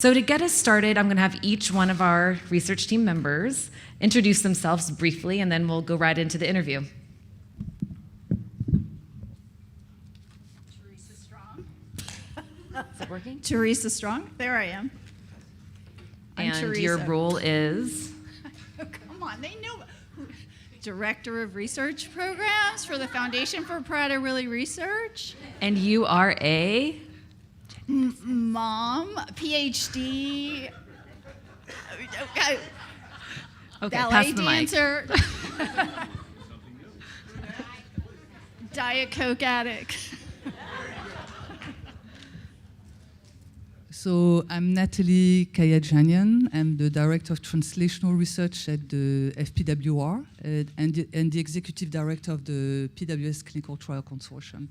So to get us started, I'm going to have each one of our research team members introduce themselves briefly, and then we'll go right into the interview. Teresa Strong. Is it working? Teresa Strong. There I am. I'm And Teresa. your role is? Oh, come on, they know. Director of Research Programs for the Foundation for Prader-Willi Research. And you are a? Mom, PhD, Okay, ballet pass the mic. dancer, Diet Coke addict. So I'm Natalie Kayajanian. I'm the Director of Translational Research at the FPWR and the Executive Director of the PWS Clinical Trial Consortium.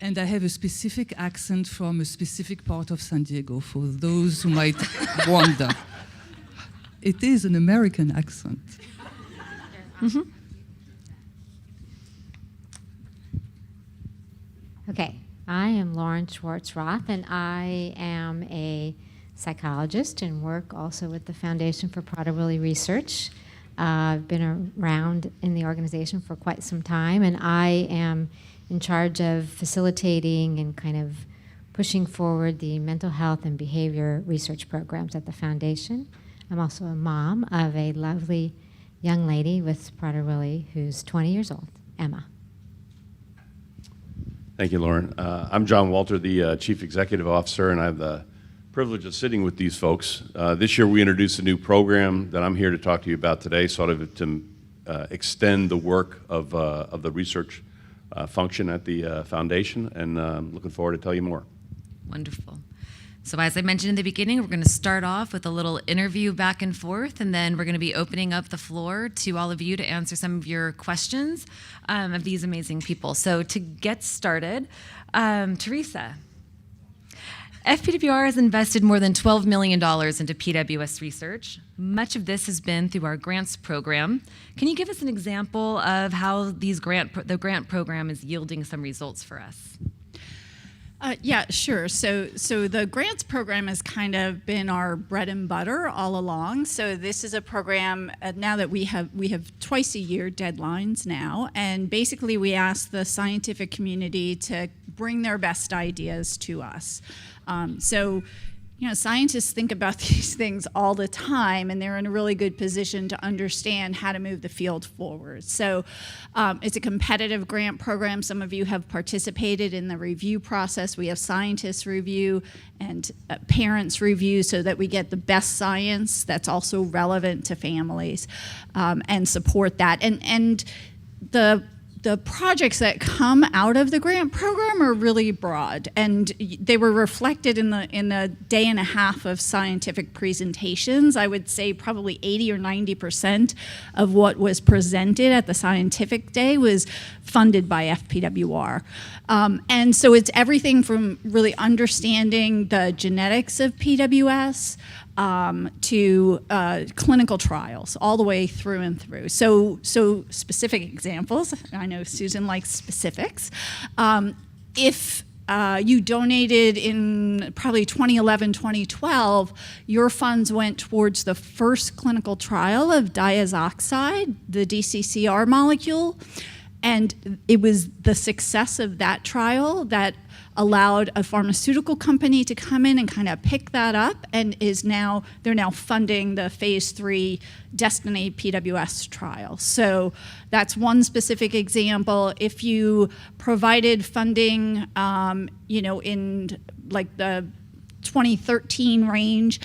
And I have a specific accent from a specific part of San Diego, for those who might wonder. It is an American accent. Mm-hmm. Okay, I am Lauren Schwartz Roth, and I am a psychologist and work also with the Foundation for Prader-Willi Research. I've been around in the organization for quite some time, and I am in charge of facilitating and kind of pushing forward the mental health and behavior research programs at the Foundation. I'm also a mom of a lovely young lady with Prader-Willi who's 20 years old, Emma. Thank you, Lauren. I'm John Walter, the Chief Executive Officer, and I have the privilege of sitting with these folks. This year we introduced a new program that I'm here to talk to you about today, sort of to extend the work of the research function at the Foundation, and I'm looking forward to tell you more. Wonderful. So as I mentioned in the beginning, we're going to start off with a little interview back and forth, and then we're going to be opening up the floor to all of you to answer some of your questions of these amazing people. So to get started, Teresa, FPWR has invested more than $12 million into PWS research. Much of this has been through our grants program. Can you give us an example of how the grant program is yielding some results for us? Yeah, sure. So the grants program has kind of been our bread and butter all along. So this is a program now that we have twice a year deadlines now, and basically we ask the scientific community to bring their best ideas to us. So, you know, scientists think about these things all the time, and they're in a really good position to understand how to move the field forward. So it's a competitive grant program. Some of you have participated in the review process. We have scientists review and parents review so that we get the best science that's also relevant to families and support that. And the projects that come out of the grant program are really broad, and they were reflected in the day and a half of scientific presentations. I would say probably 80 or 90% of what was presented at the scientific day was funded by FPWR. And so it's everything from really understanding the genetics of PWS to clinical trials, all the way through and through. So specific examples, I know Susan likes specifics. If you donated in probably 2011, 2012, your funds went towards the first clinical trial of diazoxide, the DCCR molecule, and it was the success of that trial that allowed a pharmaceutical company to come in and kind of pick that up, and they're now funding the phase 3 Destiny PWS trial. So that's one specific example. If you provided funding, in like the 2013 range,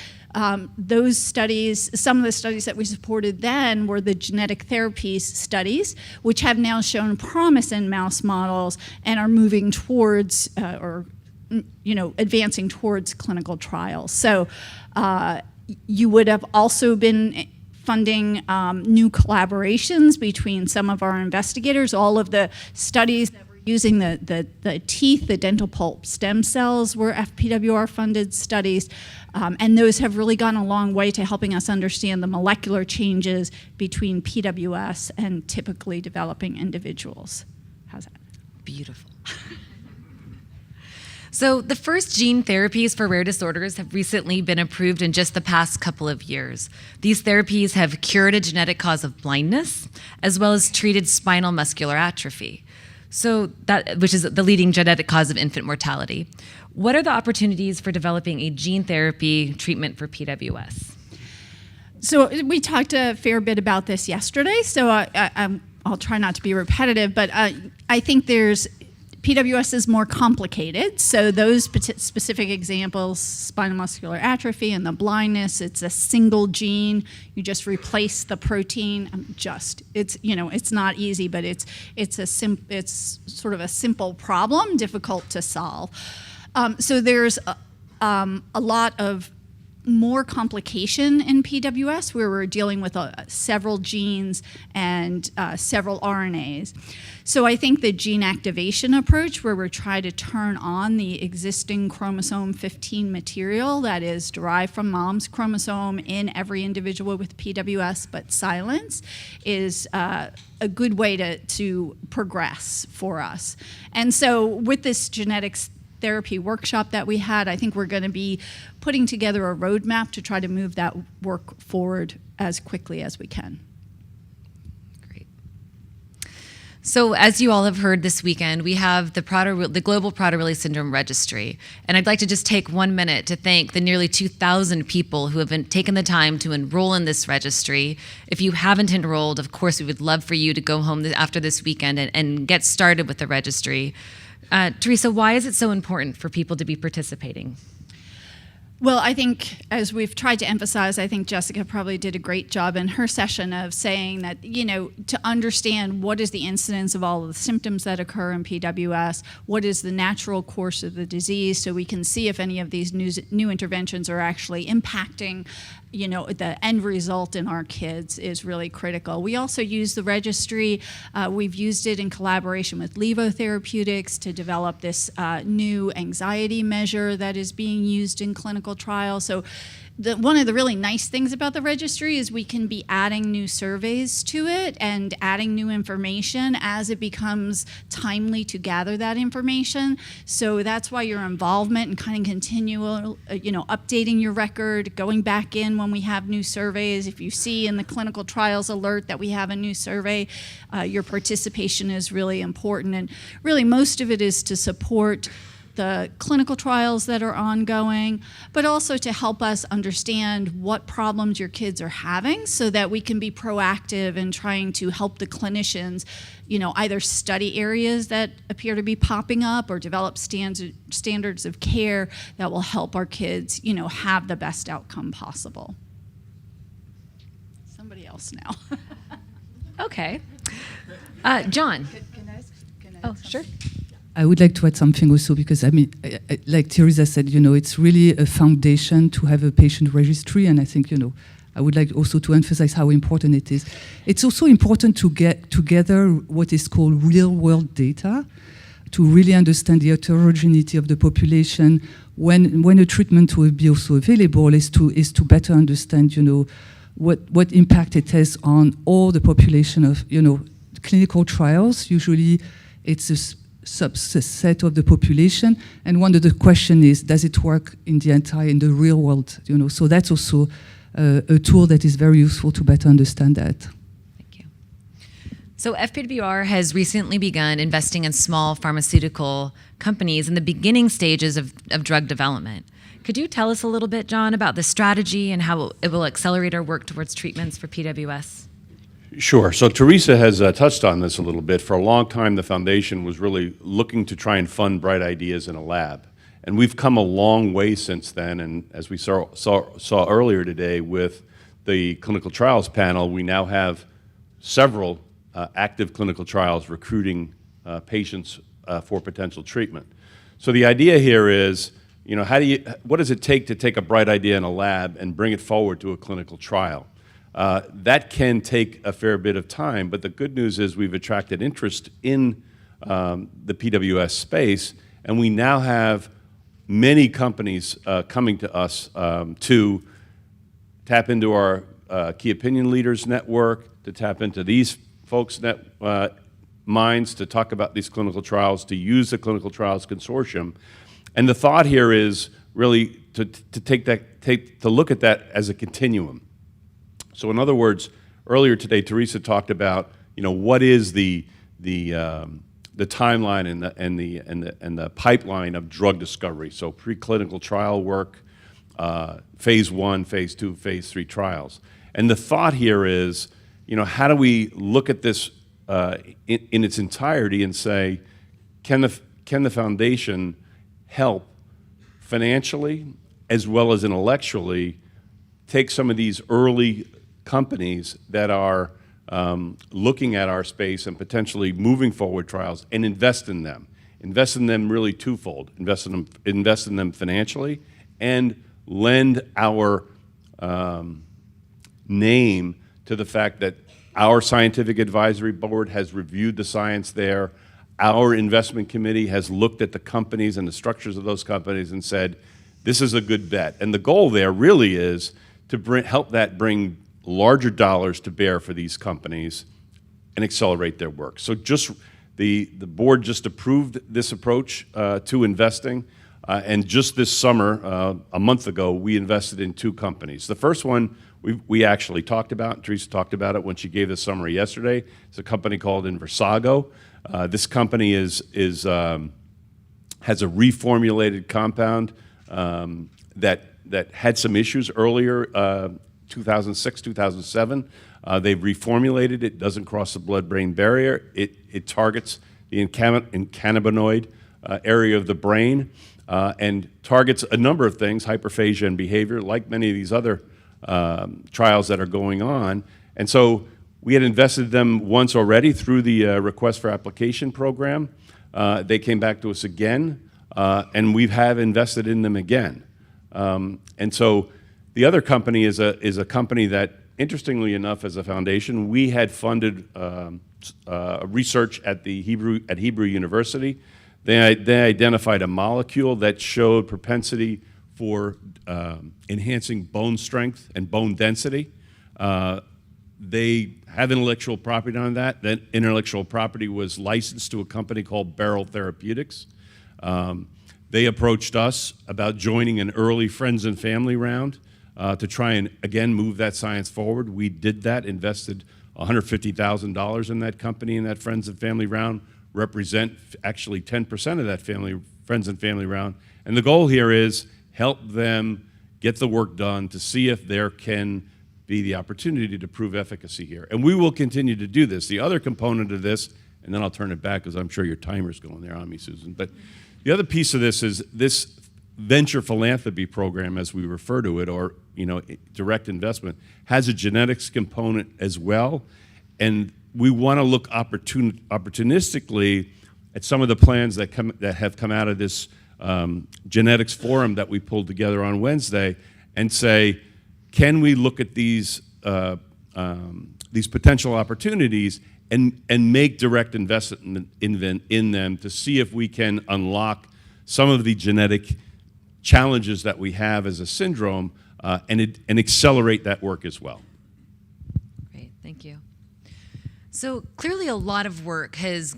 those studies, some of the studies that we supported then were the genetic therapies studies, which have now shown promise in mouse models and are moving towards, advancing towards clinical trials. So you would have also been funding new collaborations between some of our investigators. All of the studies that were using the teeth, the dental pulp stem cells were FPWR-funded studies. And those have really gone a long way to helping us understand the molecular changes between PWS and typically developing individuals. How's that? Beautiful. So the first gene therapies for rare disorders have recently been approved in just the past couple of years. These therapies have cured a genetic cause of blindness, as well as treated spinal muscular atrophy, which is the leading genetic cause of infant mortality. What are the opportunities for developing a gene therapy treatment for PWS? So we talked a fair bit about this yesterday, so I'll try not to be repetitive, but I think PWS is more complicated. So those specific examples, spinal muscular atrophy and the blindness, it's a single gene. You just replace the protein. It's not easy, but it's sort of a simple problem, difficult to solve. So there's a lot of more complication in PWS, where we're dealing with several genes and several RNAs. So I think the gene activation approach, where we're trying to turn on the existing chromosome 15 material that is derived from mom's chromosome in every individual with PWS but silence, is a good way to progress for us. And so with this genetics therapy workshop that we had, I think we're going to be putting together a roadmap to try to move that work forward as quickly as we can. Great. So as you all have heard this weekend, we have the Global Prader-Willi Syndrome Registry. And I'd like to just take 1 minute to thank the nearly 2,000 people who have taken the time to enroll in this registry. If you haven't enrolled, of course, we would love for you to go home after this weekend and get started with the registry. Teresa, why is it so important for people to be participating? Well, I think, as we've tried to emphasize, I think Jessica probably did a great job in her session of saying that, to understand what is the incidence of all of the symptoms that occur in PWS, what is the natural course of the disease, so we can see if any of these new interventions are actually impacting the end result in our kids is really critical. We also use the registry. We've used it in collaboration with Levo Therapeutics to develop this new anxiety measure that is being used in clinical trials. So one of the really nice things about the registry is we can be adding new surveys to it and adding new information as it becomes timely to gather that information. So that's why your involvement and kind of continual, updating your record, going back in when we have new surveys. If you see in the clinical trials alert that we have a new survey, your participation is really important. And really most of it is to support the clinical trials that are ongoing, but also to help us understand what problems your kids are having so that we can be proactive in trying to help the clinicians, either study areas that appear to be popping up or develop standards of care that will help our kids, have the best outcome possible. Somebody else now. Okay. John. Can I Oh, sure. I would like to add something also because, like Teresa said, it's really a foundation to have a patient registry, and I think, I would like also to emphasize how important it is. It's also important to get together what is called real-world data to really understand the heterogeneity of the population. When a treatment will be also available is to better understand, what impact it has on all the population of, clinical trials. Usually it's a subset of the population, and one of the questions is, does it work in the real world? So that's also a tool that is very useful to better understand that. Thank you. So FPWR has recently begun investing in small pharmaceutical companies in the beginning stages of drug development. Could you tell us a little bit, John, about the strategy and how it will accelerate our work towards treatments for PWS? Sure. So Teresa has touched on this a little bit. For a long time, the foundation was really looking to try and fund bright ideas in a lab. And we've come a long way since then. And as we saw earlier today with the clinical trials panel, we now have several active clinical trials recruiting patients for potential treatment. So the idea here is, what does it take to take a bright idea in a lab and bring it forward to a clinical trial? That can take a fair bit of time, but the good news is we've attracted interest in the PWS space, and we now have many companies coming to us to tap into our key opinion leaders network, to tap into these folks' minds to talk about these clinical trials, to use the clinical trials consortium. And the thought here is really to look at that as a continuum. So in other words, earlier today, Teresa talked about, what is the timeline and the pipeline of drug discovery. So preclinical trial work, phase 1, phase 2, phase 3 trials. And the thought here is, how do we look at this in its entirety and say, can the foundation help financially as well as intellectually take some of these early companies that are looking at our space and potentially moving forward trials and invest in them. Invest in them really twofold. Invest in them financially and lend our name to the fact that our scientific advisory board has reviewed the science there. Our investment committee has looked at the companies and the structures of those companies and said, this is a good bet. And the goal there really is to help that bring larger dollars to bear for these companies and accelerate their work. So just the board just approved this approach to investing, and just this summer, a month ago, we invested in 2 companies. The first one we actually talked about. Teresa talked about it when she gave the summary yesterday. It's a company called Inversago. This company has a reformulated compound that had some issues earlier, 2006, 2007. They've reformulated it. Doesn't cross the blood-brain barrier. It targets the cannabinoid area of the brain and targets a number of things, hyperphagia and behavior, like many of these other trials that are going on. And so we had invested them once already through the request for application program. They came back to us again, and we have invested in them again. And so the other company is a company that, interestingly enough, as a foundation, we had funded research at Hebrew University. They identified a molecule that showed propensity for enhancing bone strength and bone density. They have intellectual property on that. That intellectual property was licensed to a company called Barrel Therapeutics. They approached us about joining an early friends and family round to try and, again, move that science forward. We did that, invested $150,000 in that company in that friends and family round, represent actually 10% of that friends and family round. And the goal here is help them get the work done to see if there can be the opportunity to prove efficacy here. And we will continue to do this. The other component of this, and then I'll turn it back because I'm sure your timer's going there on me, Susan, but the other piece of this is this venture philanthropy program, as we refer to it, or direct investment, has a genetics component as well. And we want to look opportunistically at some of the plans that have come out of this genetics forum that we pulled together on Wednesday and say, can we look at these potential opportunities and make direct investment in them to see if we can unlock some of the genetic challenges that we have as a syndrome and accelerate that work as well. Great, thank you. So clearly a lot of work has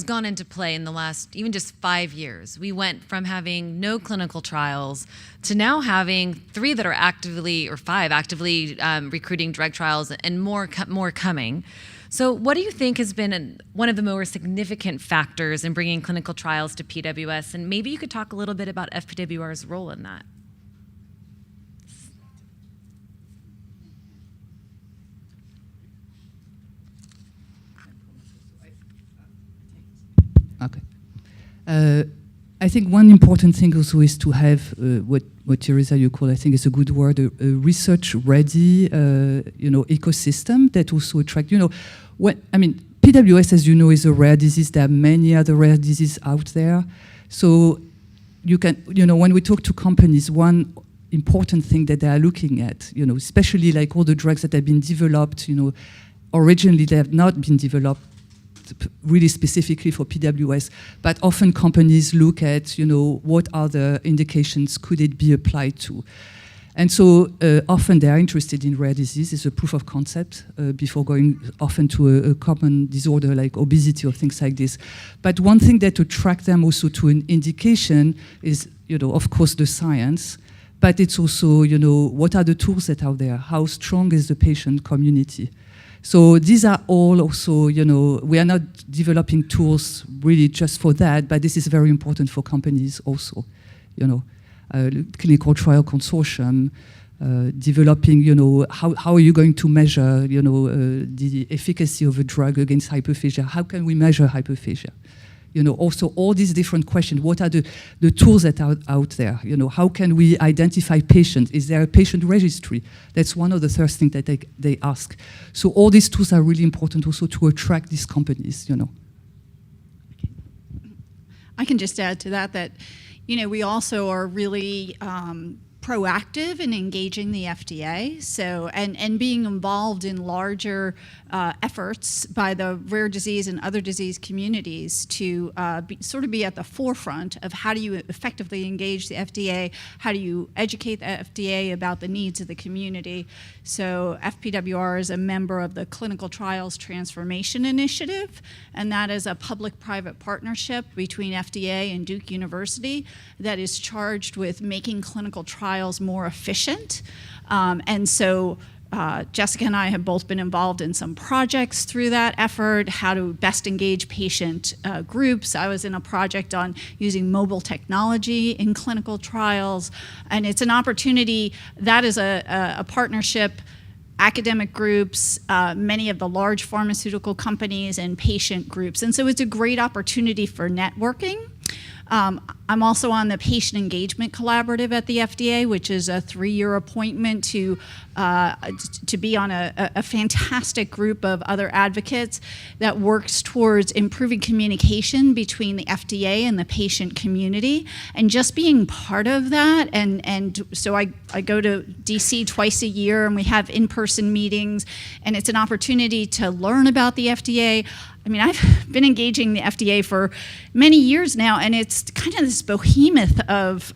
gone into play in the last even just 5 years. We went from having no clinical trials to now having 3 that are actively, or 5 actively recruiting drug trials, and more coming. So what do you think has been one of the more significant factors in bringing clinical trials to PWS? And maybe you could talk a little bit about FPWR's role in that. Okay. I think one important thing also is to have what Teresa you call, I think is a good word, a research-ready, ecosystem that also attract. PWS, as you know, is a rare disease. There are many other rare diseases out there. So you can, when we talk to companies, one important thing that they are looking at, especially like all the drugs that have been developed, originally they have not been developed really specifically for PWS, but often companies look at, what other indications could it be applied to. And so often they are interested in rare disease. It's a proof of concept before going often to a common disorder like obesity or things like this. But one thing that attracts them also to an indication is, of course, the science, but it's also, what are the tools that are out there? How strong is the patient community? So these are all also, we are not developing tools really just for that, but this is very important for companies also, clinical trial consortium, developing, how are you going to measure, the efficacy of a drug against hyperphagia? How can we measure hyperphagia? Also all these different questions. What are the tools that are out there? How can we identify patients? Is there a patient registry? That's one of the first things that they ask. So all these tools are really important also to attract these companies, I can just add to that, we also are really proactive in engaging the FDA, and being involved in larger efforts by the rare disease and other disease communities to be at the forefront of how do you effectively engage the FDA, how do you educate the FDA about the needs of the community. So FPWR is a member of the Clinical Trials Transformation Initiative, and that is a public-private partnership between FDA and Duke University that is charged with making clinical trials more efficient. And so Jessica and I have both been involved in some projects through that effort, how to best engage patient groups. I was in a project on using mobile technology in clinical trials, and it's an opportunity. That is a partnership, academic groups, many of the large pharmaceutical companies, and patient groups. And so it's a great opportunity for networking. I'm also on the Patient Engagement Collaborative at the FDA, which is a 3-year appointment to be on a fantastic group of other advocates that works towards improving communication between the FDA and the patient community. And just being part of that, and so I go to DC twice a year, and we have in-person meetings, and it's an opportunity to learn about the FDA. I mean, I've been engaging the FDA for many years now, and it's kind of this behemoth of,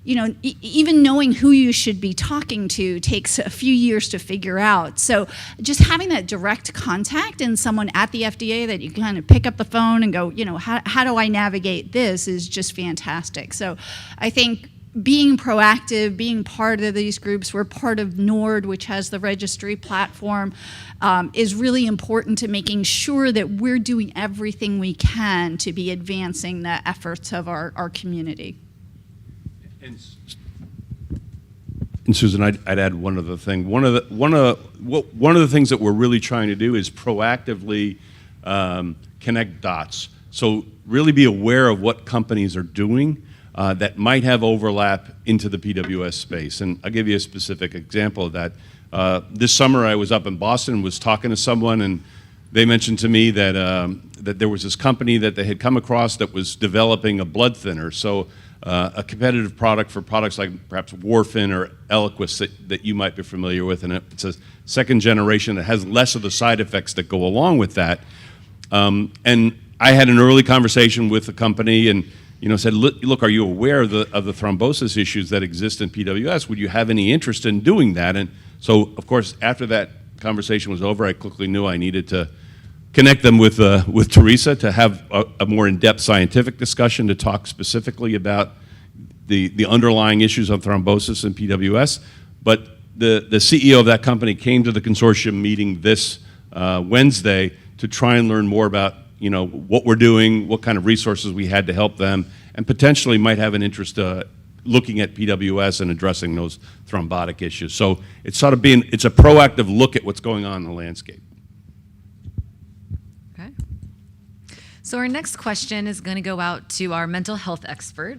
even knowing who you should be talking to takes a few years to figure out. So just having that direct contact and someone at the FDA that you kind of pick up the phone and go, how do I navigate this is just fantastic. So I think being proactive, being part of these groups, we're part of NORD, which has the registry platform, is really important to making sure that we're doing everything we can to be advancing the efforts of our community. And Susan, I'd add one other thing. One of the things that we're really trying to do is proactively connect dots. So really be aware of what companies are doing that might have overlap into the PWS space. And I'll give you a specific example of that. This summer I was up in Boston and was talking to someone, and they mentioned to me that, that there was this company that they had come across that was developing a blood thinner. So a competitive product for products like perhaps Warfarin or Eliquis that you might be familiar with. And it's a second generation that has less of the side effects that go along with that. And I had an early conversation with the company and said, look, are you aware of the thrombosis issues that exist in PWS? Would you have any interest in doing that? And so, of course, after that conversation was over, I quickly knew I needed to connect them with Teresa to have a more in-depth scientific discussion to talk specifically about the underlying issues of thrombosis in PWS. But the CEO of that company came to the consortium meeting this Wednesday to try and learn more about what we're doing, what kind of resources we had to help them, and potentially might have an interest looking at PWS and addressing those thrombotic issues. So it's sort of it's a proactive look at what's going on in the landscape. Okay. So our next question is going to go out to our mental health expert.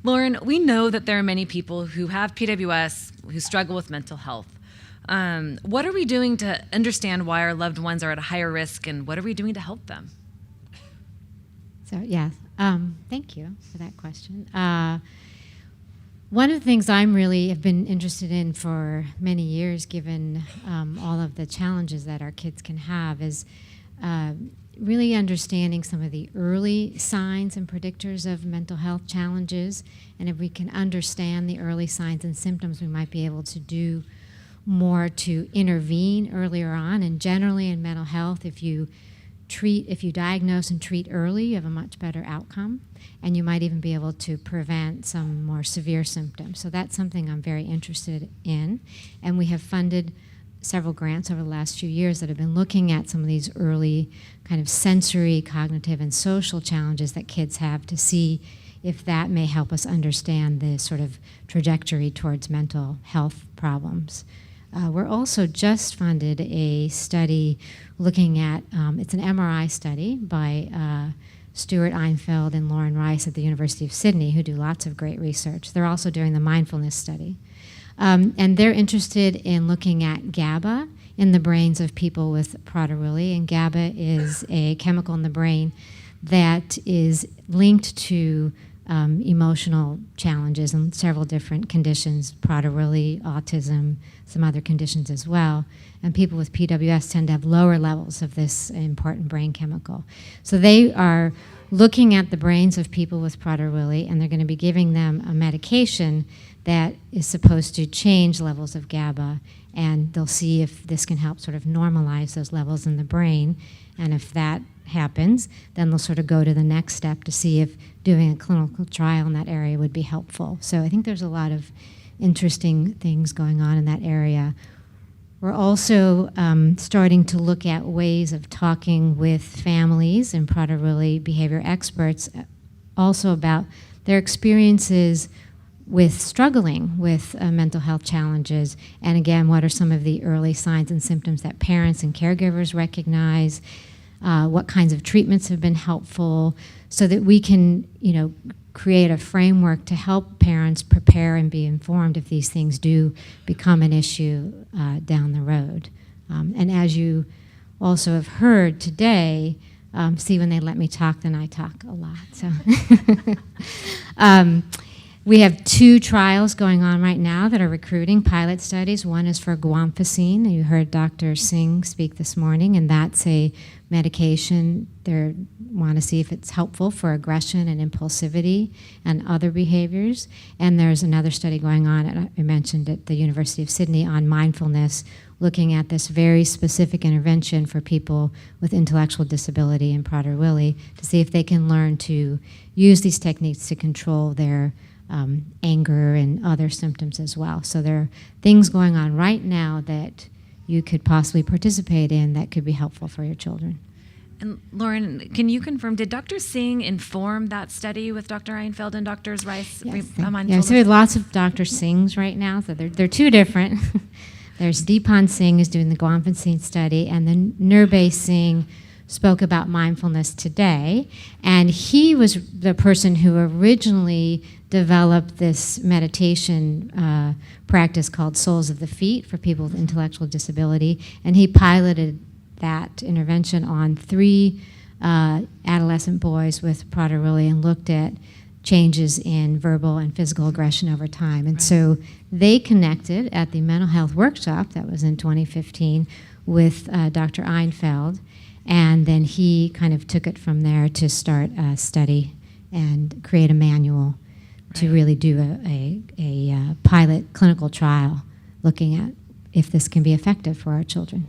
Lauren, we know that there are many people who have PWS who struggle with mental health. What are we doing to understand why our loved ones are at a higher risk, and what are we doing to help them? So, yes, thank you for that question. One of the things I'm really have been interested in for many years, given all of the challenges that our kids can have, is really understanding some of the early signs and predictors of mental health challenges. And if we can understand the early signs and symptoms, we might be able to do more to intervene earlier on. And generally in mental health, if you diagnose and treat early, you have a much better outcome. And you might even be able to prevent some more severe symptoms. So that's something I'm very interested in. And we have funded several grants over the last few years that have been looking at some of these early kind of sensory, cognitive, and social challenges that kids have to see if that may help us understand the sort of trajectory towards mental health problems. We're also just funded a study looking at, it's an MRI study by Stuart Einfeld and Lauren Rice at the University of Sydney, who do lots of great research. They're also doing the mindfulness study. And they're interested in looking at GABA in the brains of people with Prader-Willi. And GABA is a chemical in the brain that is linked to emotional challenges and several different conditions, Prader-Willi, autism, some other conditions as well. And people with PWS tend to have lower levels of this important brain chemical. So they are looking at the brains of people with Prader-Willi, and they're going to be giving them a medication that is supposed to change levels of GABA, and they'll see if this can help sort of normalize those levels in the brain. And if that happens, then they'll sort of go to the next step to see if doing a clinical trial in that area would be helpful. So I think there's a lot of interesting things going on in that area. We're also starting to look at ways of talking with families and Prader-Willi behavior experts also about their experiences with struggling with mental health challenges, and again, what are some of the early signs and symptoms that parents and caregivers recognize, what kinds of treatments have been helpful, so that we can, create a framework to help parents prepare and be informed if these things do become an issue down the road. And as you also have heard today, see, when they let me talk, then I talk a lot. So. We have 2 trials going on right now that are recruiting pilot studies. One is for guanfacine. You heard Dr. Singh speak this morning, and that's a medication. They want to see if it's helpful for aggression and impulsivity and other behaviors. And there's another study going on, I mentioned at the University of Sydney, on mindfulness, looking at this very specific intervention for people with intellectual disability and Prader-Willi to see if they can learn to use these techniques to control their anger and other symptoms as well. So there are things going on right now that you could possibly participate in that could be helpful for your children. And Lauren, can you confirm, did Dr. Singh inform that study with Dr. Einfeld and Dr. Rice? Yes, so we have lots of Dr. Singhs right now, so they're 2 different. There's Deepan Singh who's doing the guanfacine study, and then Nirbhay Singh spoke about mindfulness today, and he was the person who originally developed this meditation practice called Soles of the Feet for people with intellectual disability, and he piloted that intervention on 3 adolescent boys with Prader-Willi and looked at changes in verbal and physical aggression over time. And so they connected at the mental health workshop that was in 2015 with Dr. Einfeld, and then he kind of took it from there to start a study and create a manual to really do a pilot clinical trial looking at if this can be effective for our children.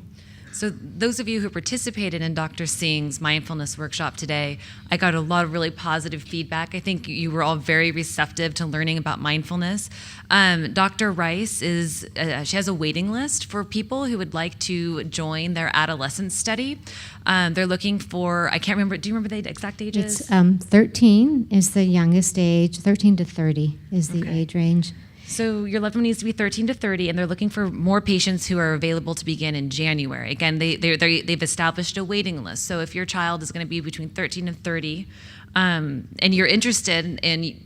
So those of you who participated in Dr. Singh's mindfulness workshop today, I got a lot of really positive feedback. I think you were all very receptive to learning about mindfulness. Dr. Rice she has a waiting list for people who would like to join their adolescent study. They're looking for, I can't remember, do you remember the exact ages? It's 13 is the youngest age, 13 to 30 is the age range. So your loved one needs to be 13 to 30, and they're looking for more patients who are available to begin in January. Again, they've established a waiting list. So if your child is going to be between 13 and 30, and you're interested in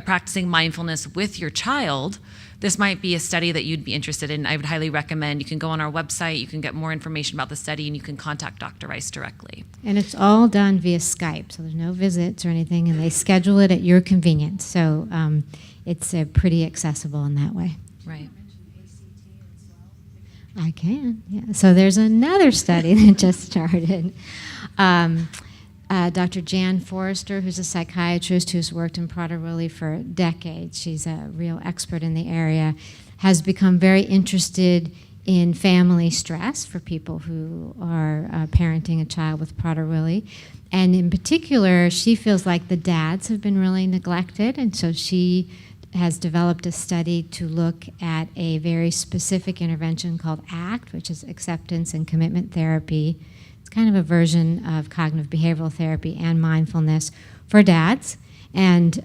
practicing mindfulness with your child, this might be a study that you'd be interested in. I would highly recommend. You can go on our website, you can get more information about the study, and you can contact Dr. Rice directly. And it's all done via Skype, so there's no visits or anything, and they schedule it at your convenience. So it's pretty accessible in that way. Right. I can, yeah. So there's another study that just started. Dr. Jan Forrester, who's a psychiatrist who's worked in Prader-Willi for decades, she's a real expert in the area, has become very interested in family stress for people who are parenting a child with Prader-Willi. And in particular, she feels like the dads have been really neglected, and so she has developed a study to look at a very specific intervention called ACT, which is Acceptance and Commitment Therapy. It's kind of a version of cognitive behavioral therapy and mindfulness for dads and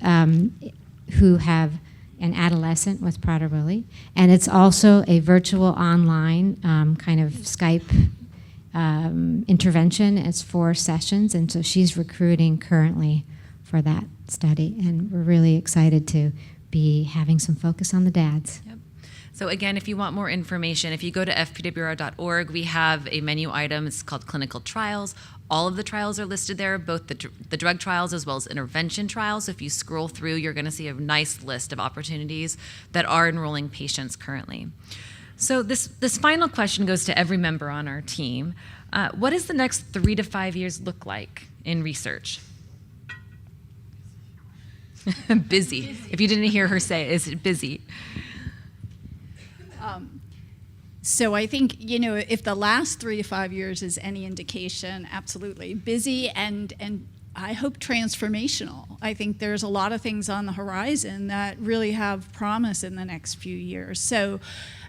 who have an adolescent with Prader-Willi. And it's also a virtual online kind of Skype intervention. It's 4 sessions, and so she's recruiting currently for that study. And we're really excited to be having some focus on the dads. Yep. So again, if you want more information, if you go to fpwr.org, we have a menu item. It's called Clinical Trials. All of the trials are listed there, both the drug trials as well as intervention trials. So if you scroll through, you're going to see a nice list of opportunities that are enrolling patients currently. So this final question goes to every member on our team. What does the next 3 to 5 years look like in research? Busy. If you didn't hear her say it, is busy? So I think, if the last 3 to 5 years is any indication, absolutely. Busy and I hope transformational. I think there's a lot of things on the horizon that really have promise in the next few years. So,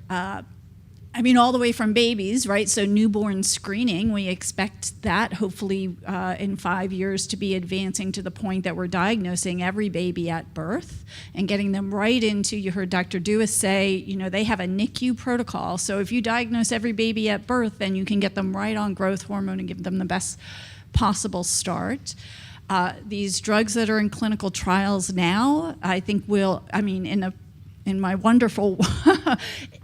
all the way from babies, right? So newborn screening, we expect that hopefully in 5 years to be advancing to the point that we're diagnosing every baby at birth and getting them right into, you heard Dr. Dewis say, they have a NICU protocol. So if you diagnose every baby at birth, then you can get them right on growth hormone and give them the best possible start. These drugs that are in clinical trials now, I think in my wonderful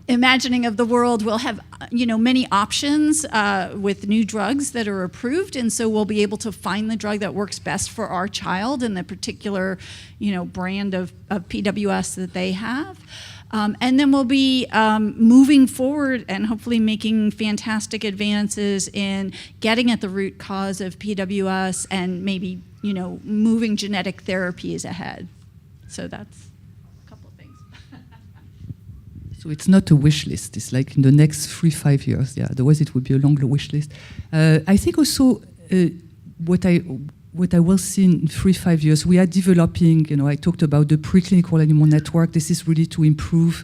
imagining of the world, we'll have many options with new drugs that are approved, and so we'll be able to find the drug that works best for our child and the particular brand of PWS that they have. And then we'll be moving forward and hopefully making fantastic advances in getting at the root cause of PWS and maybe moving genetic therapies ahead. So that's So it's not a wish list. It's like in the next 3-5 years. Yeah, otherwise it would be a long wish list. I think also what I will see in 3-5 years, we are developing. I talked about the preclinical animal network. This is really to improve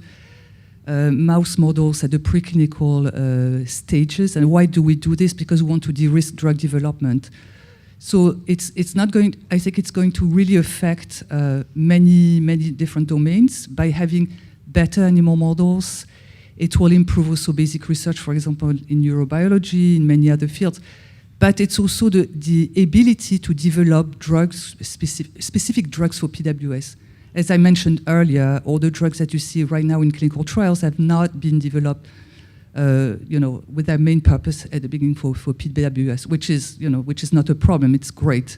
mouse models at the preclinical stages. And why do we do this? Because we want to de-risk drug development. So it's not going. I think it's going to really affect many different domains by having better animal models. It will improve also basic research, for example, in neurobiology, in many other fields. But it's also the ability to develop drugs, specific drugs for PWS. As I mentioned earlier, all the drugs that you see right now in clinical trials have not been developed, with their main purpose at the beginning for PWS, which is not a problem. It's great,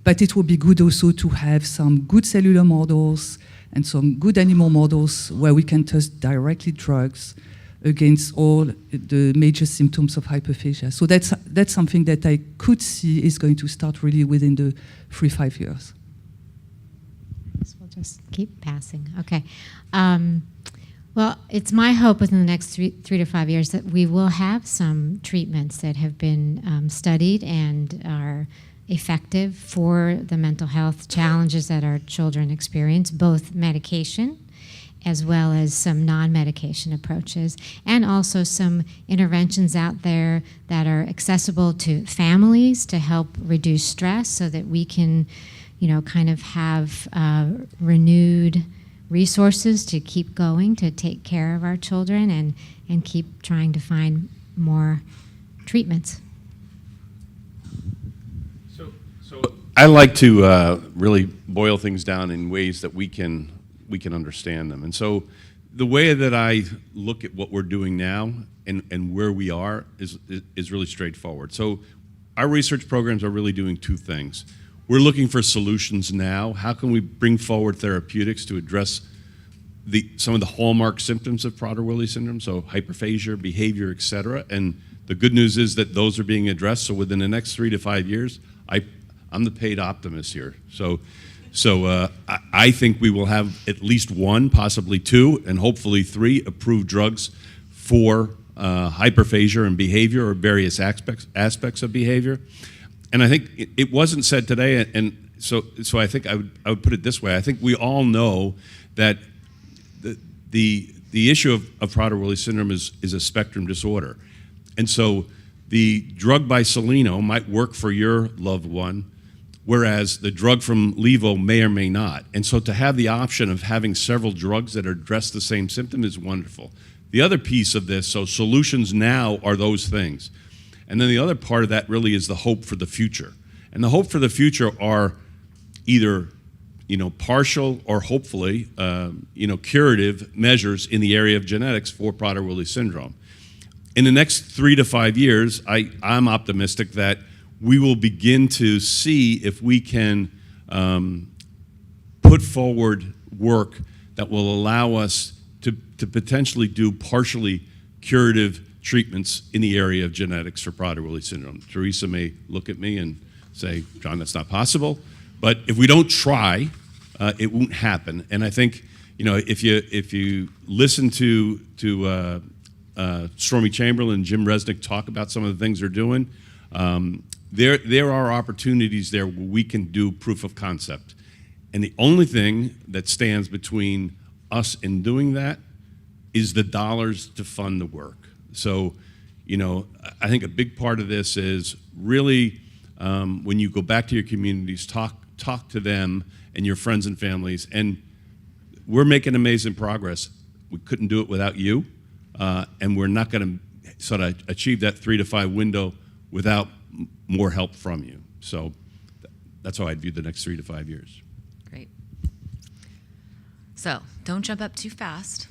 but it will be good also to have some good cellular models and some good animal models where we can test directly drugs against all the major symptoms of hyperphagia. So that's something that I could see is going to start really within the 3-5 years. So we'll just keep passing. Okay. Well, it's my hope within the next 3 to 5 years that we will have some treatments that have been studied and are effective for the mental health challenges that our children experience, both medication as well as some non-medication approaches, and also some interventions out there that are accessible to families to help reduce stress so that we can, kind of have renewed resources to keep going, to take care of our children and keep trying to find more treatments. So I like to really boil things down in ways that we can understand them. And so the way that I look at what we're doing now and where we are is really straightforward. So our research programs are really doing 2 things. We're looking for solutions now. How can we bring forward therapeutics to address some of the hallmark symptoms of Prader-Willi syndrome, so hyperphagia, behavior, et cetera. And the good news is that those are being addressed. So within the next 3 to 5 years, I'm the paid optimist here. So I think we will have at least 1, possibly 2, and hopefully 3 approved drugs for hyperphagia and behavior, or various aspects of behavior. And I think it wasn't said today, and so I think I would put it this way. I think we all know that the issue of Prader-Willi syndrome is a spectrum disorder. And so the drug by Soleno might work for your loved one, whereas the drug from Levo may or may not. And so to have the option of having several drugs that address the same symptom is wonderful. The other piece of this, so solutions now are those things. And then the other part of that really is the hope for the future. And the hope for the future are either partial or hopefully curative measures in the area of genetics for Prader-Willi syndrome. In the next 3 to 5 years, I'm optimistic that we will begin to see if we can put forward work that will allow us to potentially do partially curative treatments in the area of genetics for Prader-Willi syndrome. Teresa may look at me and say, John, that's not possible. But if we don't try, it won't happen. And I think, if you listen to Stormy Chamberlain and Jim Resnick talk about some of the things they're doing, there are opportunities there where we can do proof of concept. And the only thing that stands between us in doing that is the dollars to fund the work. So, I think a big part of this is really when you go back to your communities, talk to them and your friends and families. And we're making amazing progress. We couldn't do it without you, and we're not going to sort of achieve that 3 to 5 window without more help from you. So that's how I'd view the next 3 to 5 years. Great. So don't jump up too fast.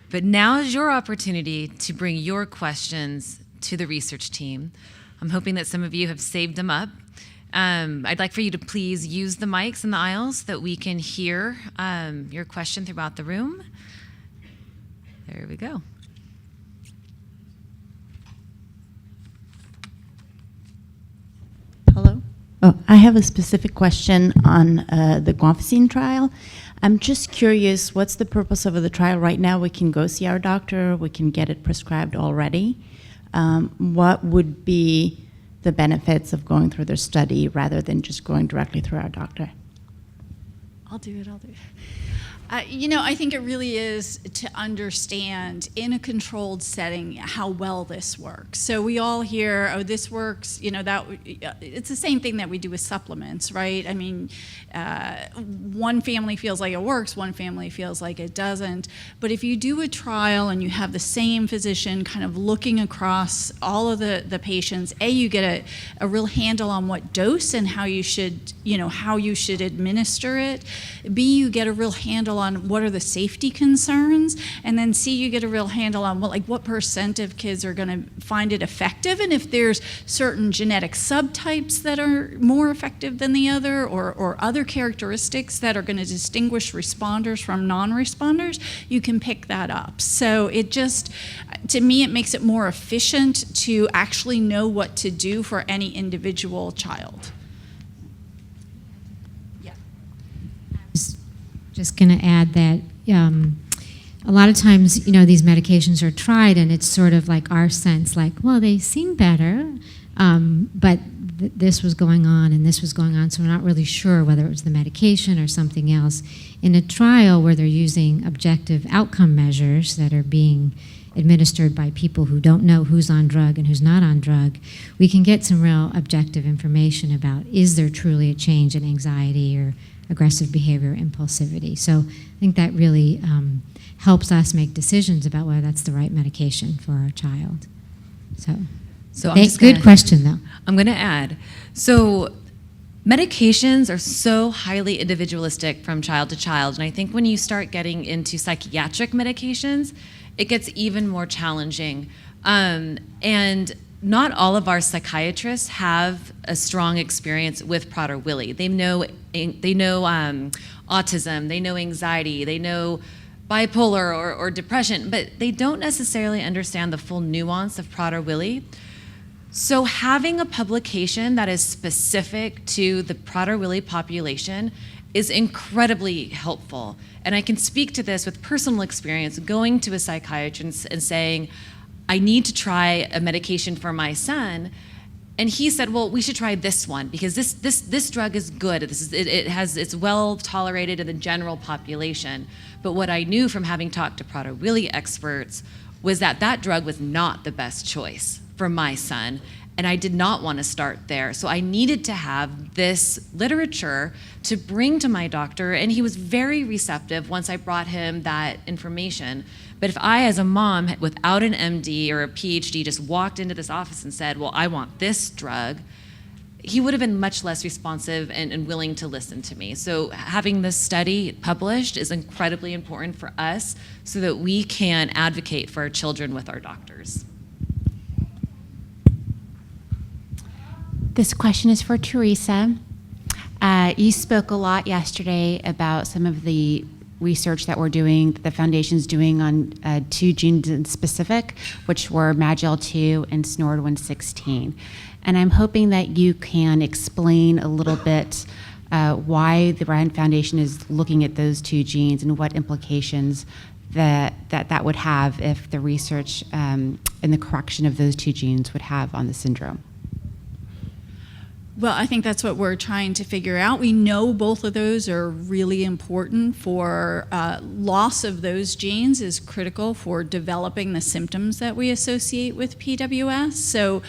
But now is your opportunity to bring your questions to the research team. I'm hoping that some of you have saved them up. I'd like for you to please use the mics in the aisles so that we can hear your question throughout the room. There we go. Hello? Oh, I have a specific question on the guanfacine trial. I'm just curious, what's the purpose of the trial right now? We can go see our doctor, we can get it prescribed already. What would be the benefits of going through the study rather than just going directly through our doctor? I'll do it. I think it really is to understand in a controlled setting how well this works. So we all hear, oh, this works, it's the same thing that we do with supplements, right? I mean, one family feels like it works, one family feels like it doesn't. But if you do a trial and you have the same physician kind of looking across all of the patients, you get a real handle on what dose and how you should administer it. B, you get a real handle on what are the safety concerns, and then C, you get a real handle on what percent of kids are going to find it effective, and if there's certain genetic subtypes that are more effective than the other, or other characteristics that are going to distinguish responders from non-responders, you can pick that up. So it just, to me, it makes it more efficient to actually know what to do for any individual child. Just going to add that a lot of times, these medications are tried, and it's sort of like our sense, like, well, they seem better, but this was going on and this was going on, so we're not really sure whether it was the medication or something else. In a trial where they're using objective outcome measures that are being administered by people who don't know who's on drug and who's not on drug, we can get some real objective information about, is there truly a change in anxiety or aggressive behavior, impulsivity. So I think that really helps us make decisions about whether that's the right medication for our child. So good question, though. I'm going to add, so medications are so highly individualistic from child to child, and I think when you start getting into psychiatric medications, it gets even more challenging. And not all of our psychiatrists have a strong experience with Prader-Willi. They know autism, they know anxiety, they know bipolar or depression, but they don't necessarily understand the full nuance of Prader-Willi. So having a publication that is specific to the Prader-Willi population is incredibly helpful. And I can speak to this with personal experience, going to a psychiatrist and saying, I need to try a medication for my son. And he said, well, we should try this one because this drug is good. It's well tolerated in the general population. But what I knew from having talked to Prader-Willi experts was that that drug was not the best choice for my son. And I did not want to start there. So I needed to have this literature to bring to my doctor, and he was very receptive once I brought him that information. But if I, as a mom, without an MD or a PhD, just walked into this office and said, well, I want this drug, he would have been much less responsive and willing to listen to me. So having this study published is incredibly important for us so that we can advocate for our children with our doctors. This question is for Teresa. You spoke a lot yesterday about some of the research that we're doing, that the foundation's doing on 2 genes in specific, which were MAGL2 and SNORD116. And I'm hoping that you can explain a little bit why the Ryan Foundation is looking at those 2 genes and what implications that would have if the research and the correction of those 2 genes would have on the syndrome. Well, I think that's what we're trying to figure out. We know both of those are really important for loss of those genes is critical for developing the symptoms that we associate with PWS. So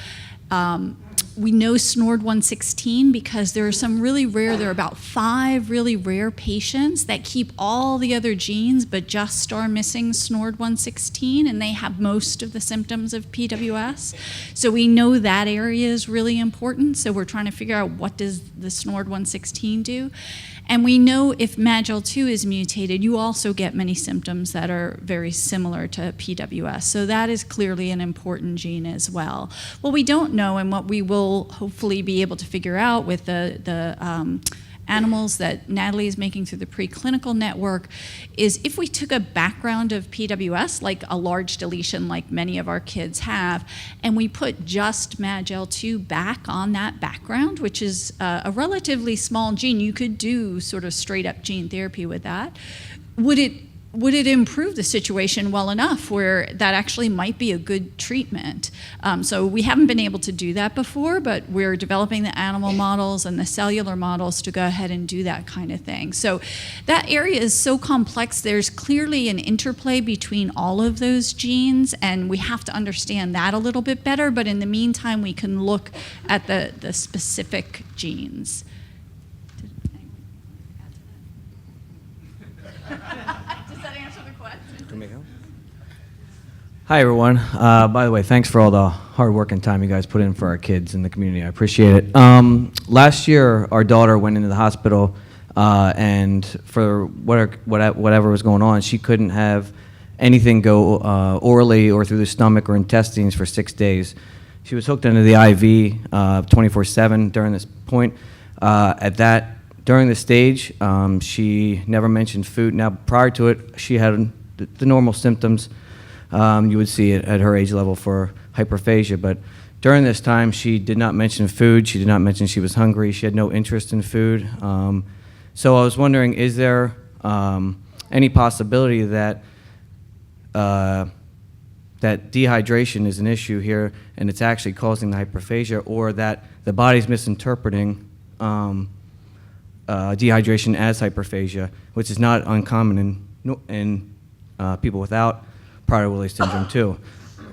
we know SNORD116 because there are some really rare, there are about 5 really rare patients that keep all the other genes but just are missing SNORD116, and they have most of the symptoms of PWS. So we know that area is really important, so we're trying to figure out what does the SNORD116 do. And we know if MAGL2 is mutated, you also get many symptoms that are very similar to PWS. So that is clearly an important gene as well. What we don't know, and what we will hopefully be able to figure out with the animals that Natalie is making through the preclinical network, is if we took a background of PWS, like a large deletion like many of our kids have, and we put just MAGL2 back on that background, which is a relatively small gene, you could do sort of straight up gene therapy with that. Would it improve the situation well enough where that actually might be a good treatment? So we haven't been able to do that before, but we're developing the animal models and the cellular models to go ahead and do that kind of thing. So that area is so complex. There's clearly an interplay between all of those genes, and we have to understand that a little bit better. But in the meantime, we can look at the specific genes. Hi, everyone. By the way, thanks for all the hard work and time you guys put in for our kids in the community. I appreciate it. Last year, our daughter went into the hospital, and for whatever was going on, she couldn't have anything go orally or through the stomach or intestines for 6 days. She was hooked into the IV 24/7 during this point. During this stage, she never mentioned food. Now, prior to it, she had the normal symptoms. You would see it at her age level for hyperphagia, but during this time she did not mention food, she did not mention she was hungry, she had no interest in food. So I was wondering, is there any possibility that that dehydration is an issue here and it's actually causing the hyperphagia, or that the body's misinterpreting dehydration as hyperphagia, which is not uncommon in people without Prader-Willi syndrome too.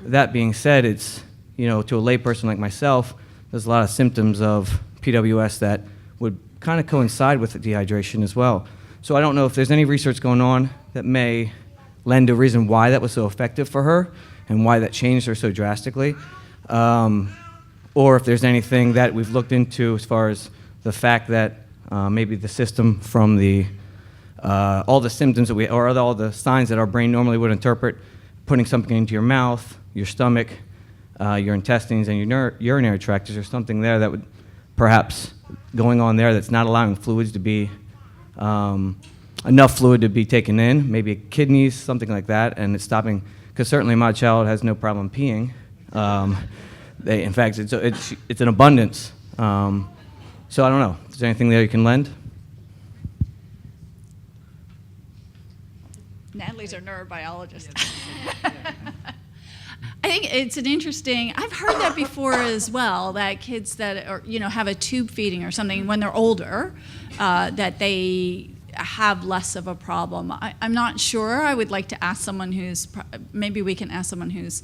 That being said, it's, to a layperson like myself, there's a lot of symptoms of PWS that would kind of coincide with the dehydration as well. So I don't know if there's any research going on that may lend a reason why that was so effective for her and why that changed her so drastically. Or if there's anything that we've looked into as far as the fact that maybe the system from all the symptoms that or all the signs that our brain normally would interpret, putting something into your mouth, your stomach, your intestines, and your urinary tract, is there something there that would perhaps going on there that's not allowing fluids to be enough fluid to be taken in, maybe kidneys, something like that, and it's stopping, because certainly my child has no problem peeing. In fact, it's an abundance. So I don't know. Is there anything there you can lend? Natalie's our neurobiologist. I think it's an interesting, I've heard that before as well, that kids that are, have a tube feeding or something when they're older, that they have less of a problem. I'm not sure. I would like to ask someone maybe we can ask someone who's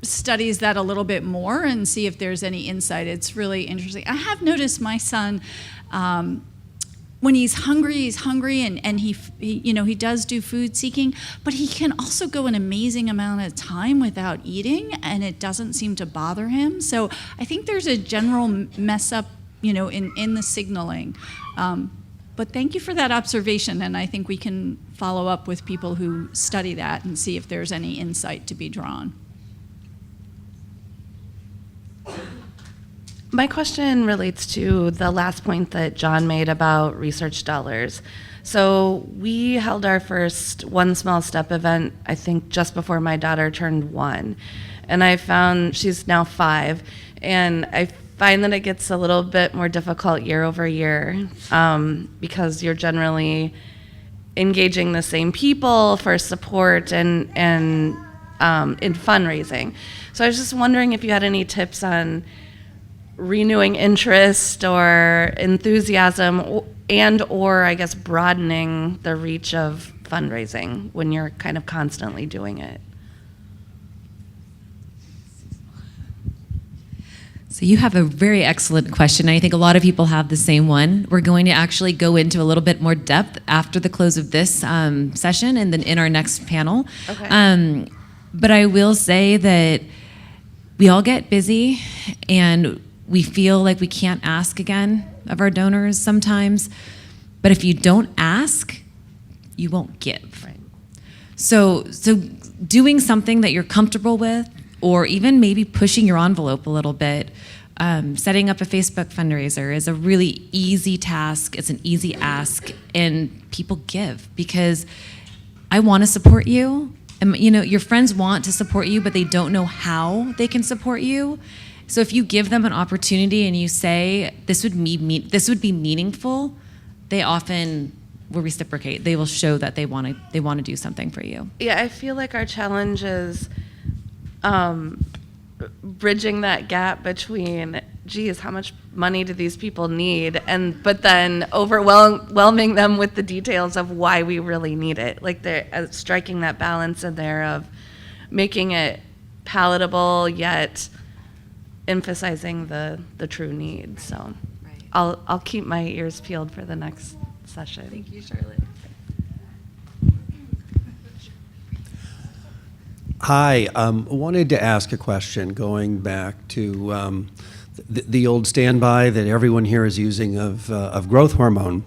studies that a little bit more and see if there's any insight. It's really interesting. I have noticed my son, when he's hungry, and he does do food seeking, but he can also go an amazing amount of time without eating, and it doesn't seem to bother him. So I think there's a general mess up, in the signaling. But thank you for that observation, and I think we can follow up with people who study that and see if there's any insight to be drawn. My question relates to the last point that John made about research dollars. So we held our first One Small Step event, I think, just before my daughter turned 1. And I found she's now 5. And I find that it gets a little bit more difficult year over year because you're generally engaging the same people for support and in fundraising. So I was just wondering if you had any tips on renewing interest or enthusiasm or I guess broadening the reach of fundraising when you're kind of constantly doing it. So you have a very excellent question. I think a lot of people have the same one. We're going to actually go into a little bit more depth after the close of this session and then in our next panel. Okay. But I will say that we all get busy and we feel like we can't ask again of our donors sometimes. But if you don't ask, you won't give. Right. So doing something that you're comfortable with, or even maybe pushing your envelope a little bit, setting up a Facebook fundraiser is a really easy task. It's an easy ask, and people give because I want to support you. And your friends want to support you, but they don't know how they can support you. So if you give them an opportunity and you say, this would be meaningful, they often will reciprocate. They will show that they want to do something for you. Yeah, I feel like our challenge is bridging that gap between, geez, how much money do these people need, but then overwhelming them with the details of why we really need it. Like they're striking that balance in there of making it palatable yet emphasizing the true need. So Right. I'll keep my ears peeled for the next session. Thank you, Charlotte. Hi, wanted to ask a question going back to the old standby that everyone here is using of growth hormone.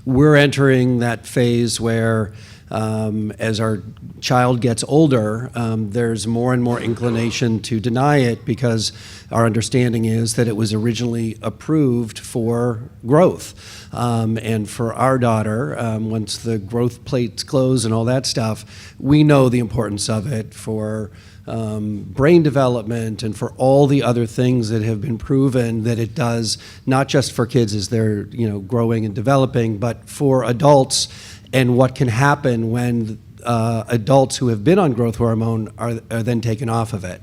We're entering that phase where as our child gets older, there's more and more inclination to deny it because our understanding is that it was originally approved for growth. And for our daughter, once the growth plates close and all that stuff, we know the importance of it for brain development and for all the other things that have been proven that it does, not just for kids as they're growing and developing, but for adults, and what can happen when adults who have been on growth hormone are then taken off of it.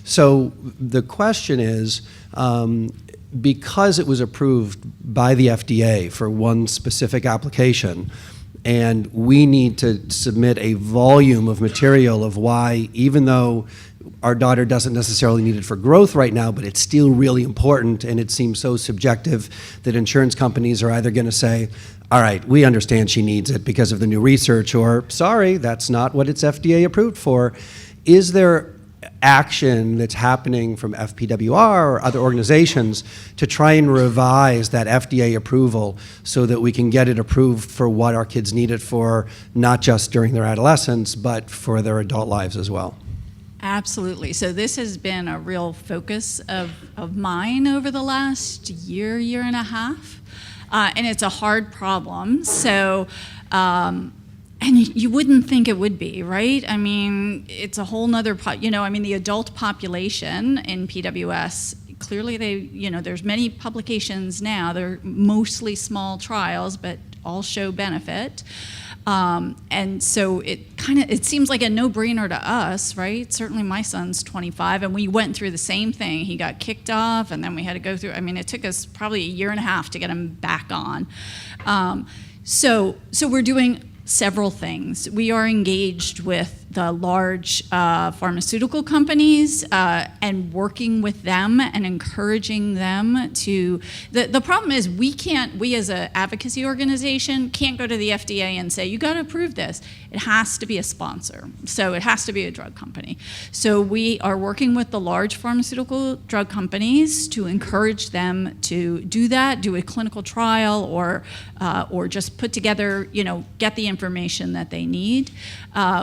So the question is, because it was approved by the FDA for one specific application, and we need to submit a volume of material of why, even though our daughter doesn't necessarily need it for growth right now, but it's still really important, and it seems so subjective that insurance companies are either going to say, all right, we understand she needs it because of the new research, or sorry, that's not what it's FDA approved for. Is there action that's happening from FPWR or other organizations to try and revise that FDA approval so that we can get it approved for what our kids need it for, not just during their adolescence, but for their adult lives as well? Absolutely. So this has been a real focus of mine over the last year and a half. and it's a hard problem. So, and you wouldn't think it would be, right? I mean, it's a whole nother, the adult population in PWS, clearly there's many publications now. They're mostly small trials, but all show benefit. And so it seems like a no-brainer to us, right? Certainly my son's 25, and we went through the same thing. He got kicked off, and then we had to go through, it took us probably a year and a half to get him back on. So we're doing several things. We are engaged with the large pharmaceutical companies and working with them and encouraging them to. The problem is we as an advocacy organization can't go to the FDA and say, you got to approve this. It has to be a sponsor. So it has to be a drug company. So we are working with the large pharmaceutical drug companies to encourage them to do that, do a clinical trial, or just put together, get the information that they need.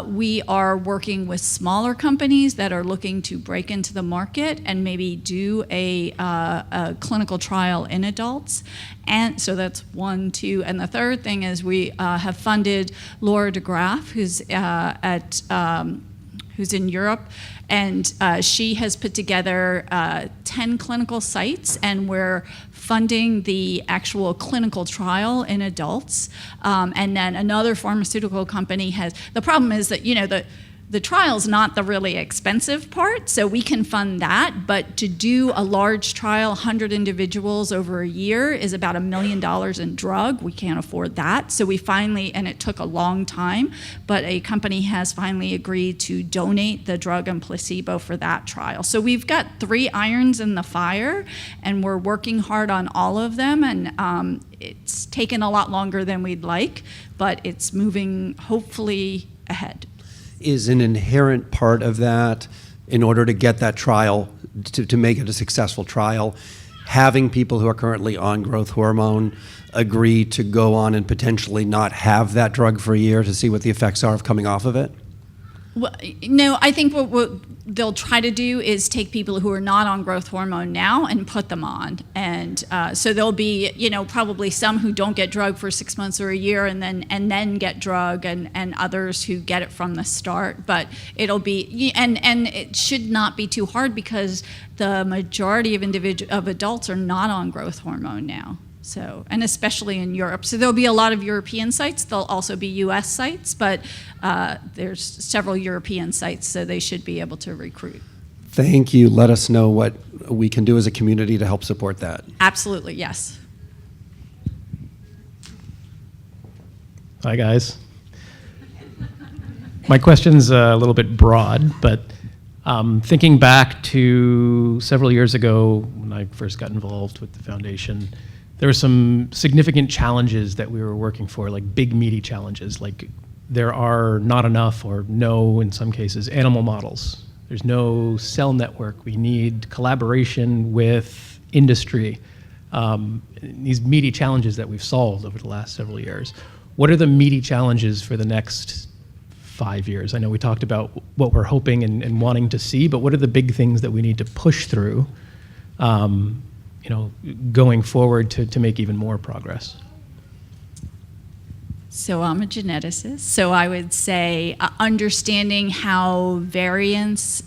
We are working with smaller companies that are looking to break into the market and maybe do a clinical trial in adults. And so that's 1, 2, and the third thing is we have funded Laura DeGraff, who's in Europe, and she has put together 10 clinical sites, and we're funding the actual clinical trial in adults. And then another pharmaceutical company has, the problem is that, the trial's not the really expensive part, so we can fund that, but to do a large trial, 100 individuals over a year, is about $1 million in drug. We can't afford that. So we finally, and it took a long time, but a company has finally agreed to donate the drug and placebo for that trial. So we've got 3 irons in the fire, and we're working hard on all of them, and it's taken a lot longer than we'd like, but it's moving hopefully ahead. Is an inherent part of that, in order to get that trial, to make it a successful trial, having people who are currently on growth hormone agree to go on and potentially not have that drug for a year to see what the effects are of coming off of it? Well, no, I think what they'll try to do is take people who are not on growth hormone now and put them on. And so there'll be, probably some who don't get drug for 6 months or a year and then get drug, and others who get it from the start. But it'll be, and it should not be too hard because the majority of adults are not on growth hormone now. So, and especially in Europe. So there'll be a lot of European sites. There'll also be US sites, but there's several European sites, so they should be able to recruit. Thank you. Let us know what we can do as a community to help support that. Absolutely, yes. Hi, guys. My question's a little bit broad, but thinking back to several years ago when I first got involved with the foundation, there were some significant challenges that we were working for, like big, meaty challenges, like there are not enough, or no, in some cases, animal models. There's no cell network. We need collaboration with industry. These meaty challenges that we've solved over the last several years. What are the meaty challenges for the next 5 years? I know we talked about what we're hoping and wanting to see, but what are the big things that we need to push through going forward to make even more progress? So I'm a geneticist, so I would say understanding how variants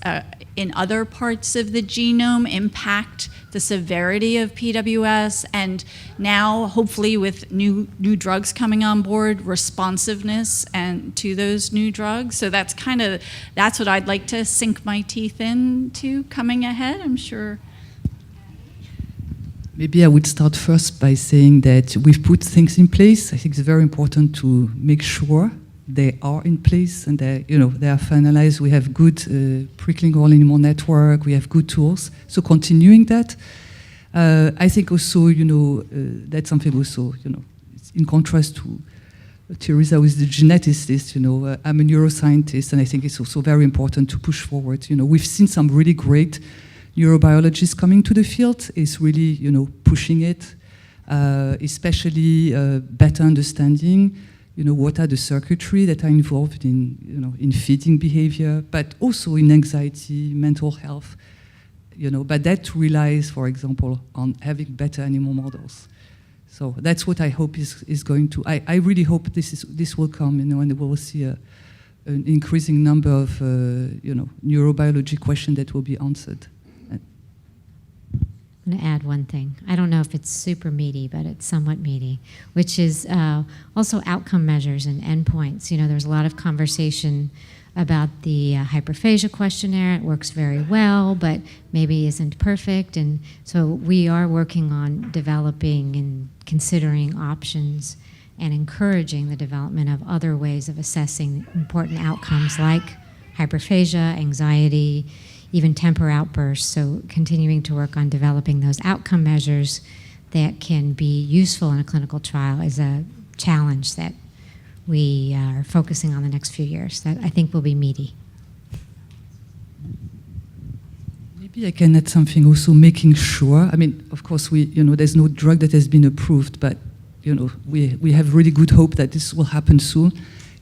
in other parts of the genome impact the severity of PWS, and now hopefully with new drugs coming on board, responsiveness and to those new drugs. So that's what I'd like to sink my teeth into coming ahead, I'm sure. Maybe I would start first by saying that we've put things in place. I think it's very important to make sure they are in place and they are finalized. We have good preclinical animal network. We have good tools. So continuing that, I think also that's something also in contrast to Teresa with the geneticist. I'm a neuroscientist, and I think it's also very important to push forward. We've seen some really great neurobiologists coming to the field is really, pushing it, especially better understanding, what are the circuitry that are involved in feeding behavior, but also in anxiety, mental health, but that relies, for example, on having better animal models. So that's what I hope is going to. I really hope this will come, and we will see an increasing number of neurobiology questions that will be answered. I'm going to add one thing. I don't know if it's super meaty, but it's somewhat meaty, which is also outcome measures and endpoints. There's a lot of conversation about the hyperphagia questionnaire. It works very well, but maybe isn't perfect. And so we are working on developing and considering options and encouraging the development of other ways of assessing important outcomes like hyperphagia, anxiety, even temper outbursts. So continuing to work on developing those outcome measures that can be useful in a clinical trial is a challenge that we are focusing on the next few years that I think will be meaty. Maybe I can add something also, making sure, of course, there's no drug that has been approved, but, we have really good hope that this will happen soon.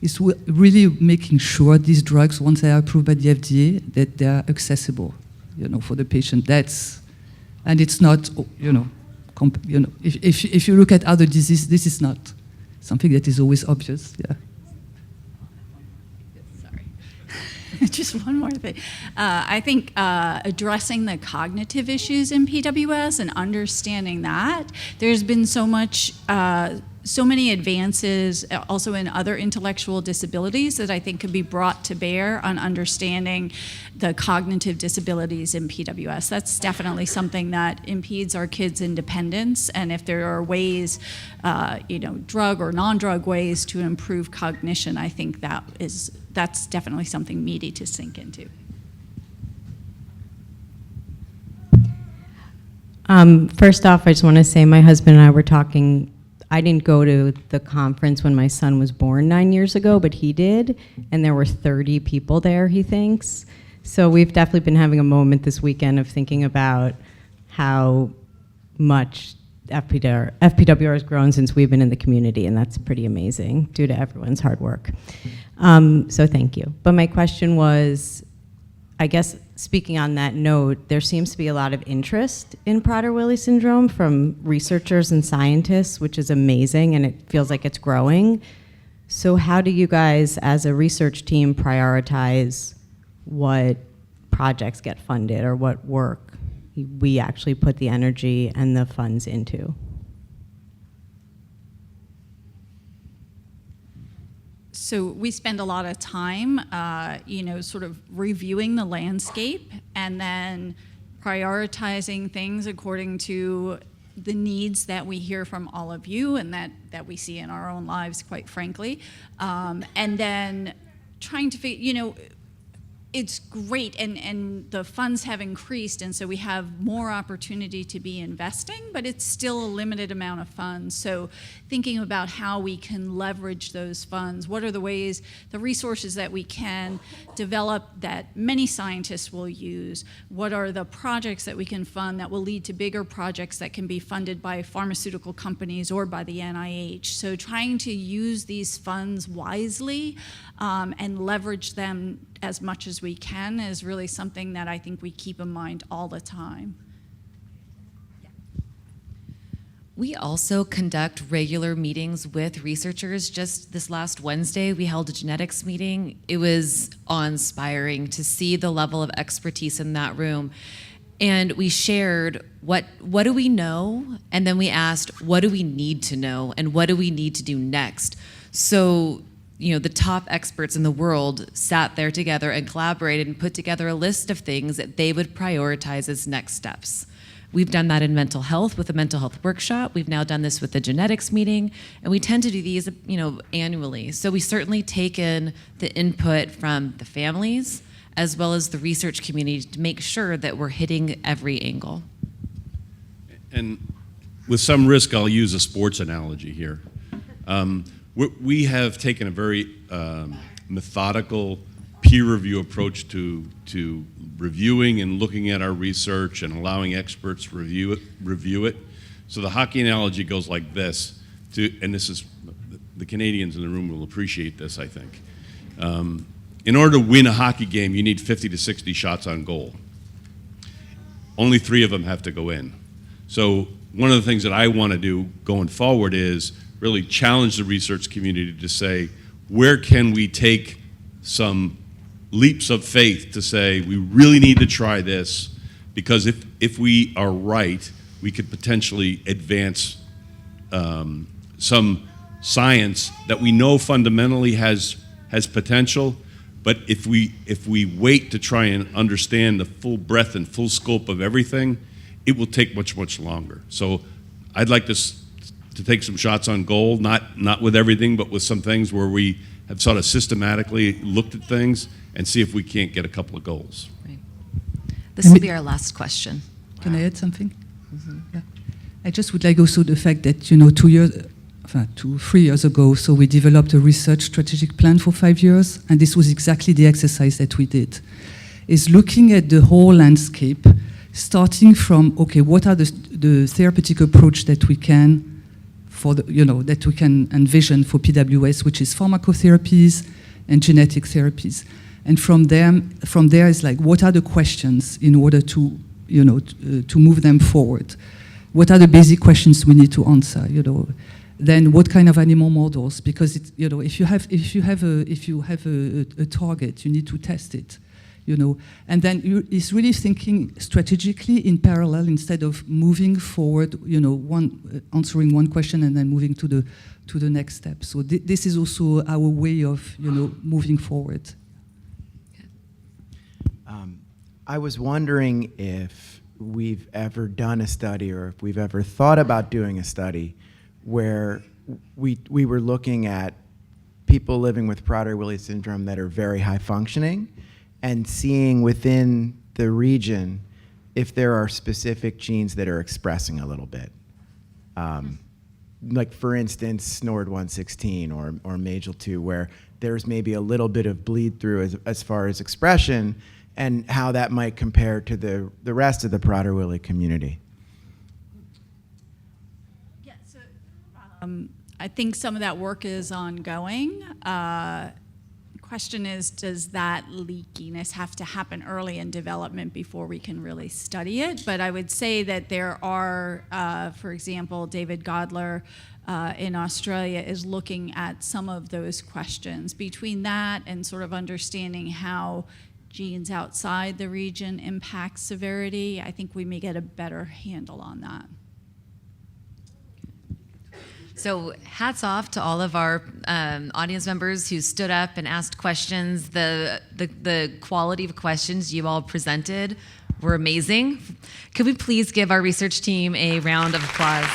Is really making sure these drugs, once they are approved by the FDA, that they are accessible, for the patient. And it's not, if you look at other diseases, this is not something that is always obvious. Yeah. Sorry. Just one more thing. I think addressing the cognitive issues in PWS and understanding that, there's been so many advances also in other intellectual disabilities that I think could be brought to bear on understanding the cognitive disabilities in PWS. That's definitely something that impedes our kids' independence, and if there are ways, drug or non-drug ways to improve cognition, I think that's definitely something meaty to sink into. First off, I just want to say my husband and I were talking. I didn't go to the conference when my son was born 9 years ago, but he did, and there were 30 people there, he thinks. So we've definitely been having a moment this weekend of thinking about how much FPWR has grown since we've been in the community, and that's pretty amazing due to everyone's hard work. So thank you. But my question was, I guess speaking on that note, there seems to be a lot of interest in Prader-Willi syndrome from researchers and scientists, which is amazing, and it feels like it's growing. So how do you guys, as a research team, prioritize what projects get funded or what work we actually put the energy and the funds into? So we spend a lot of time, sort of reviewing the landscape and then prioritizing things according to the needs that we hear from all of you and that we see in our own lives, quite frankly. And then trying to figure, it's great, and the funds have increased, and so we have more opportunity to be investing, but it's still a limited amount of funds. So thinking about how we can leverage those funds, what are the ways, the resources that we can develop that many scientists will use, what are the projects that we can fund that will lead to bigger projects that can be funded by pharmaceutical companies or by the NIH. So trying to use these funds wisely and leverage them as much as we can is really something that I think we keep in mind all the time. We also conduct regular meetings with researchers. Just this last Wednesday, we held a genetics meeting. It was awe-inspiring to see the level of expertise in that room. And we shared what do we know, and then we asked, what do we need to know, and what do we need to do next? So the top experts in the world sat there together and collaborated and put together a list of things that they would prioritize as next steps. We've done that in mental health with a mental health workshop. We've now done this with the genetics meeting, and we tend to do these, annually. So we certainly take in the input from the families as well as the research community to make sure that we're hitting every angle. And with some risk, I'll use a sports analogy here. We have taken a very methodical peer review approach to reviewing and looking at our research and allowing experts review it. So the hockey analogy goes like this, and this is, the Canadians in the room will appreciate this, I think. In order to win a hockey game, you need 50 to 60 shots on goal. Only 3 of them have to go in. So one of the things that I want to do going forward is really challenge the research community to say, where can we take some leaps of faith to say, we really need to try this, because if we are right, we could potentially advance some science that we know fundamentally has potential, but if we wait to try and understand the full breadth and full scope of everything, it will take much, much longer. So I'd like to take some shots on goal, not with everything, but with some things where we have sort of systematically looked at things and see if we can't get a couple of goals. Right. This will be our last question. Can I add something? Mm-hmm. Yeah. I just would like also the fact that, 3 years ago, so we developed a research strategic plan for 5 years, and this was exactly the exercise that we did, is looking at the whole landscape, starting from, okay, what are the therapeutic approach that we can that we can envision for PWS, which is pharmacotherapies and genetic therapies. And from there is like, what are the questions in order to move them forward? What are the basic questions we need to answer? Then what kind of animal models? Because it's, if you have a target, you need to test it. And then it's really thinking strategically in parallel instead of moving forward, answering one question and then moving to the next step. So this is also our way of, moving forward. I was wondering if we've ever done a study or if we've ever thought about doing a study where we were looking at people living with Prader-Willi syndrome that are very high functioning and seeing within the region if there are specific genes that are expressing a little bit. Like for instance, SNORD116 or MAGEL2, where there's maybe a little bit of bleed through as far as expression and how that might compare to the rest of the Prader-Willi community. Yeah, so I think some of that work is ongoing. Question is, does that leakiness have to happen early in development before we can really study it? But I would say that there are, for example, David Godler in Australia is looking at some of those questions. Between that and sort of understanding how genes outside the region impact severity, I think we may get a better handle on that. So hats off to all of our audience members who stood up and asked questions. The quality of questions you all presented were amazing. Could we please give our research team a round of applause?